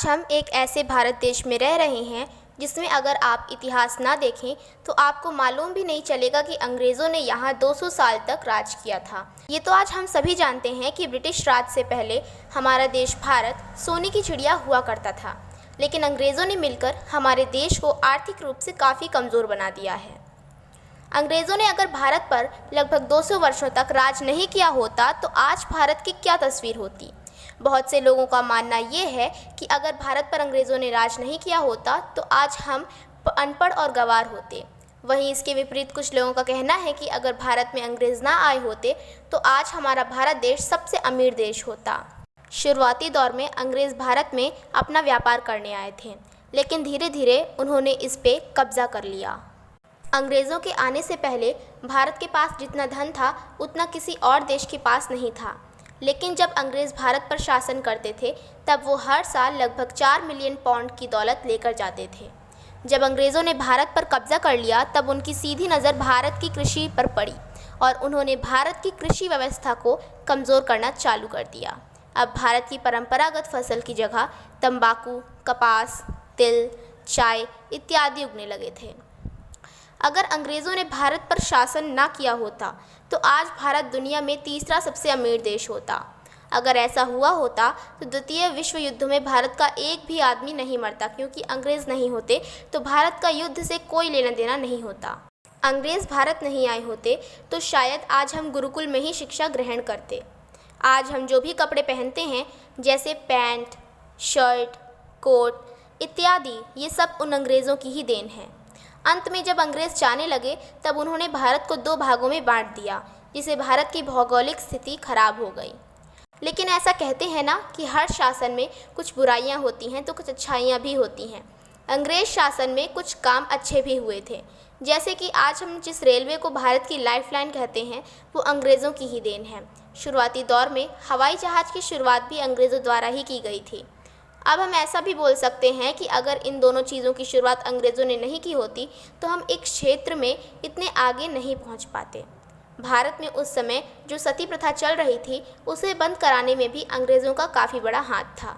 आज हम एक ऐसे भारत देश में रह रहे हैं जिसमें अगर आप इतिहास ना देखें तो आपको मालूम भी नहीं चलेगा कि अंग्रेज़ों ने यहाँ 200 साल तक राज किया था। ये तो आज हम सभी जानते हैं कि ब्रिटिश राज से पहले हमारा देश भारत सोने की चिड़िया हुआ करता था, लेकिन अंग्रेज़ों ने मिलकर हमारे देश को आर्थिक रूप से काफ़ी कमज़ोर बना दिया है। अंग्रेज़ों ने अगर भारत पर लगभग 200 वर्षों तक राज नहीं किया होता तो आज भारत की क्या तस्वीर होती। बहुत से लोगों का मानना ये है कि अगर भारत पर अंग्रेज़ों ने राज नहीं किया होता तो आज हम अनपढ़ और गँवार होते। वहीं इसके विपरीत कुछ लोगों का कहना है कि अगर भारत में अंग्रेज़ ना आए होते तो आज हमारा भारत देश सबसे अमीर देश होता। शुरुआती दौर में अंग्रेज़ भारत में अपना व्यापार करने आए थे, लेकिन धीरे धीरे उन्होंने इस पे कब्ज़ा कर लिया। अंग्रेज़ों के आने से पहले भारत के पास जितना धन था उतना किसी और देश के पास नहीं था, लेकिन जब अंग्रेज़ भारत पर शासन करते थे तब वो हर साल लगभग 4 मिलियन पाउंड की दौलत लेकर जाते थे। जब अंग्रेज़ों ने भारत पर कब्ज़ा कर लिया तब उनकी सीधी नज़र भारत की कृषि पर पड़ी और उन्होंने भारत की कृषि व्यवस्था को कमज़ोर करना चालू कर दिया। अब भारत की परंपरागत फसल की जगह तंबाकू, कपास, तिल, चाय इत्यादि उगने लगे थे। अगर अंग्रेज़ों ने भारत पर शासन ना किया होता तो आज भारत दुनिया में तीसरा सबसे अमीर देश होता। अगर ऐसा हुआ होता तो द्वितीय विश्व युद्ध में भारत का एक भी आदमी नहीं मरता, क्योंकि अंग्रेज़ नहीं होते तो भारत का युद्ध से कोई लेना देना नहीं होता। अंग्रेज़ भारत नहीं आए होते तो शायद आज हम गुरुकुल में ही शिक्षा ग्रहण करते। आज हम जो भी कपड़े पहनते हैं जैसे पैंट, शर्ट, कोट इत्यादि, ये सब उन अंग्रेज़ों की ही देन है। अंत में जब अंग्रेज़ जाने लगे तब उन्होंने भारत को 2 भागों में बांट दिया, जिससे भारत की भौगोलिक स्थिति खराब हो गई। लेकिन ऐसा कहते हैं ना कि हर शासन में कुछ बुराइयां होती हैं तो कुछ अच्छाइयां भी होती हैं। अंग्रेज़ शासन में कुछ काम अच्छे भी हुए थे, जैसे कि आज हम जिस रेलवे को भारत की लाइफलाइन कहते हैं वो अंग्रेज़ों की ही देन है। शुरुआती दौर में हवाई जहाज़ की शुरुआत भी अंग्रेज़ों द्वारा ही की गई थी। अब हम ऐसा भी बोल सकते हैं कि अगर इन दोनों चीज़ों की शुरुआत अंग्रेज़ों ने नहीं की होती तो हम एक क्षेत्र में इतने आगे नहीं पहुंच पाते। भारत में उस समय जो सती प्रथा चल रही थी उसे बंद कराने में भी अंग्रेज़ों का काफ़ी बड़ा हाथ था।